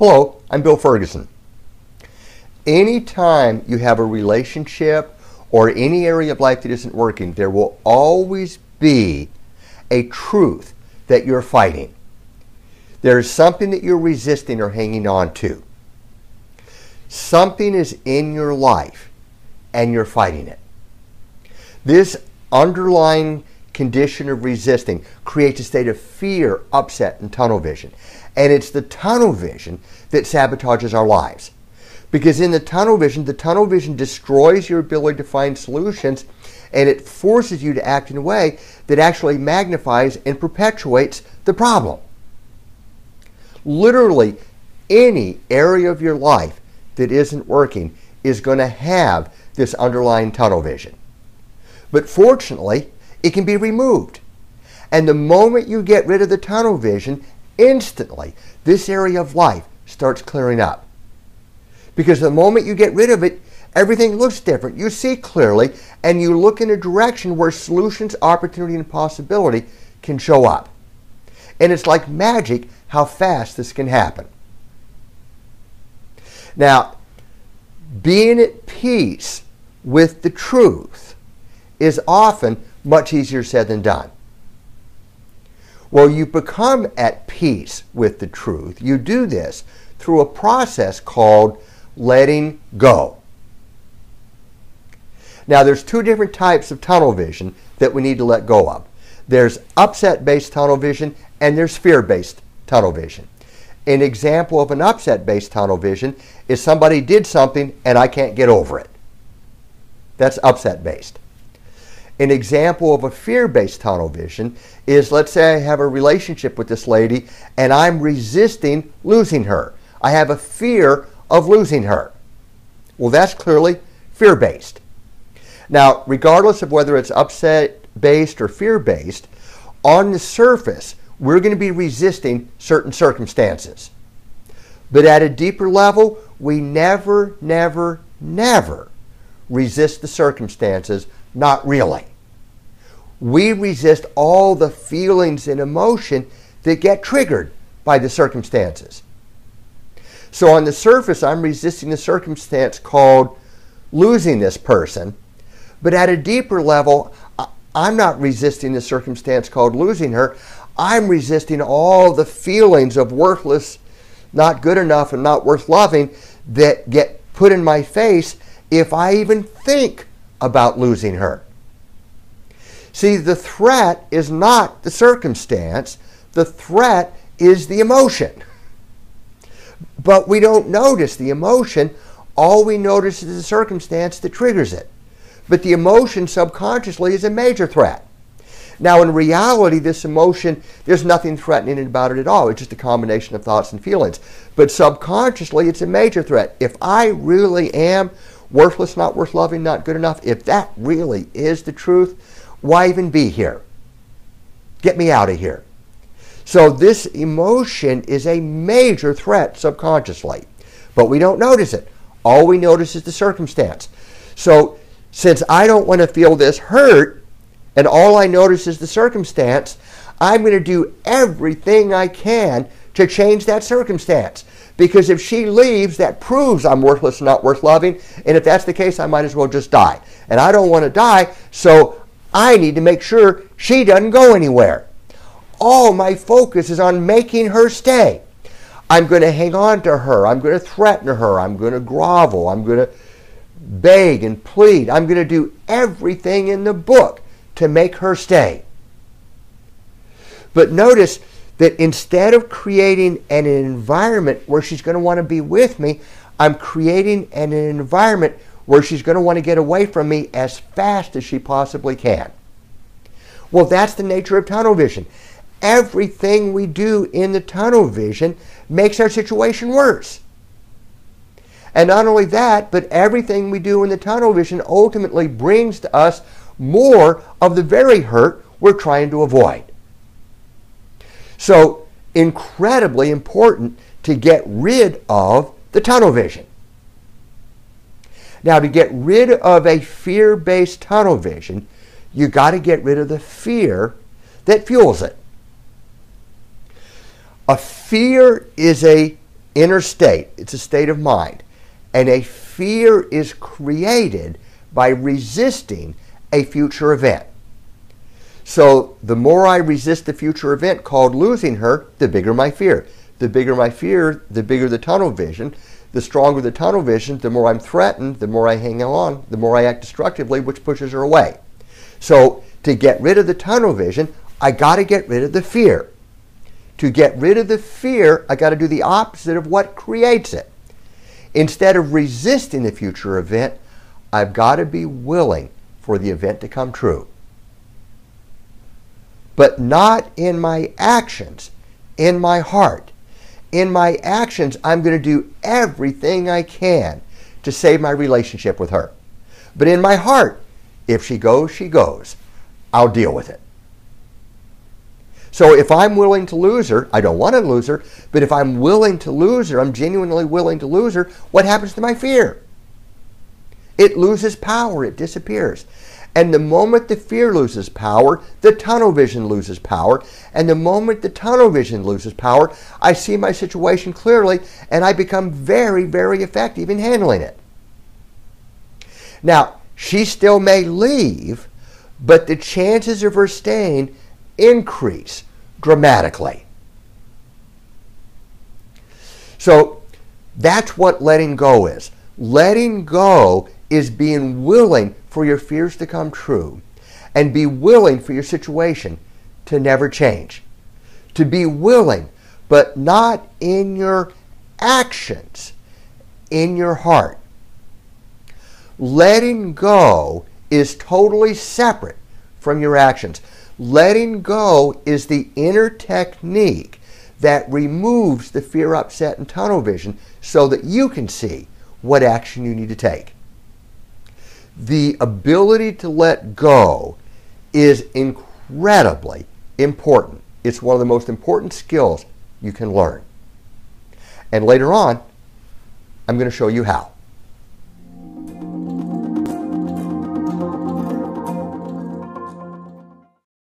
Hello, I'm Bill Ferguson. Anytime you have a relationship or any area of life that isn't working, there will always be a truth that you're fighting. There's something that you're resisting or hanging on to. Something is in your life and you're fighting it. This underlying condition of resisting creates a state of fear, upset, and tunnel vision. And it's the tunnel vision that sabotages our lives. Because in the tunnel vision destroys your ability to find solutions, and it forces you to act in a way that actually magnifies and perpetuates the problem. Literally, any area of your life that isn't working is going to have this underlying tunnel vision. But fortunately, it can be removed. And the moment you get rid of the tunnel vision, instantly, this area of life starts clearing up. Because the moment you get rid of it, everything looks different. You see clearly, and you look in a direction where solutions, opportunity, and possibility can show up. And it's like magic how fast this can happen. Now, being at peace with the truth is often much easier said than done. Well, you become at peace with the truth. You do this through a process called letting go. Now, there's two different types of tunnel vision that we need to let go of. There's upset-based tunnel vision and there's fear-based tunnel vision. An example of an upset-based tunnel vision is somebody did something and I can't get over it. That's upset-based. An example of a fear-based tunnel vision is, let's say I have a relationship with this lady and I'm resisting losing her. I have a fear of losing her. Well, that's clearly fear-based. Now, regardless of whether it's upset-based or fear-based, on the surface, we're going to be resisting certain circumstances. But at a deeper level, we never resist the circumstances, not really. We resist all the feelings and emotion that get triggered by the circumstances. So on the surface, I'm resisting the circumstance called losing this person. But at a deeper level, I'm not resisting the circumstance called losing her. I'm resisting all the feelings of worthless, not good enough, and not worth loving that get put in my face if I even think about losing her. See, the threat is not the circumstance. The threat is the emotion. But we don't notice the emotion. All we notice is the circumstance that triggers it. But the emotion subconsciously is a major threat. Now, in reality, this emotion, there's nothing threatening about it at all. It's just a combination of thoughts and feelings. But subconsciously, it's a major threat. If I really am worthless, not worth loving, not good enough, if that really is the truth, why even be here? Get me out of here. So this emotion is a major threat subconsciously, but we don't notice it. All we notice is the circumstance. So since I don't want to feel this hurt, and all I notice is the circumstance, I'm going to do everything I can to change that circumstance. Because if she leaves, that proves I'm worthless, not worth loving. And if that's the case, I might as well just die. And I don't want to die, so I need to make sure she doesn't go anywhere. All my focus is on making her stay. I'm going to hang on to her. I'm going to threaten her. I'm going to grovel. I'm going to beg and plead. I'm going to do everything in the book to make her stay. But notice that instead of creating an environment where she's going to want to be with me, I'm creating an environment where she's going to want to get away from me as fast as she possibly can. Well, that's the nature of tunnel vision. Everything we do in the tunnel vision makes our situation worse. And not only that, but everything we do in the tunnel vision ultimately brings to us more of the very hurt we're trying to avoid. So, incredibly important to get rid of the tunnel vision. Now, to get rid of a fear-based tunnel vision, you got to get rid of the fear that fuels it. A fear is a inner state. It's a state of mind. And a fear is created by resisting a future event. So the more I resist the future event called losing her, the bigger my fear. The bigger my fear, the bigger the tunnel vision. The stronger the tunnel vision, the more I'm threatened, the more I hang on, the more I act destructively, which pushes her away. So to get rid of the tunnel vision, I got to get rid of the fear. To get rid of the fear, I got to do the opposite of what creates it. Instead of resisting the future event, I've got to be willing for the event to come true. But not in my actions, in my heart. In my actions, I'm going to do everything I can to save my relationship with her. But in my heart, if she goes, she goes. I'll deal with it. So if I'm willing to lose her, I don't want to lose her, but if I'm willing to lose her, I'm genuinely willing to lose her, what happens to my fear? It loses power, it disappears. And the moment the fear loses power, the tunnel vision loses power. And the moment the tunnel vision loses power, I see my situation clearly and I become very, very effective in handling it. Now, she still may leave, but the chances of her staying increase dramatically. So that's what letting go is. Letting go is being willing for your fears to come true and be willing for your situation to never change. To be willing, but not in your actions, in your heart. Letting go is totally separate from your actions. Letting go is the inner technique that removes the fear, upset, and tunnel vision so that you can see what action you need to take. The ability to let go is incredibly important. It's one of the most important skills you can learn. And later on, I'm going to show you how.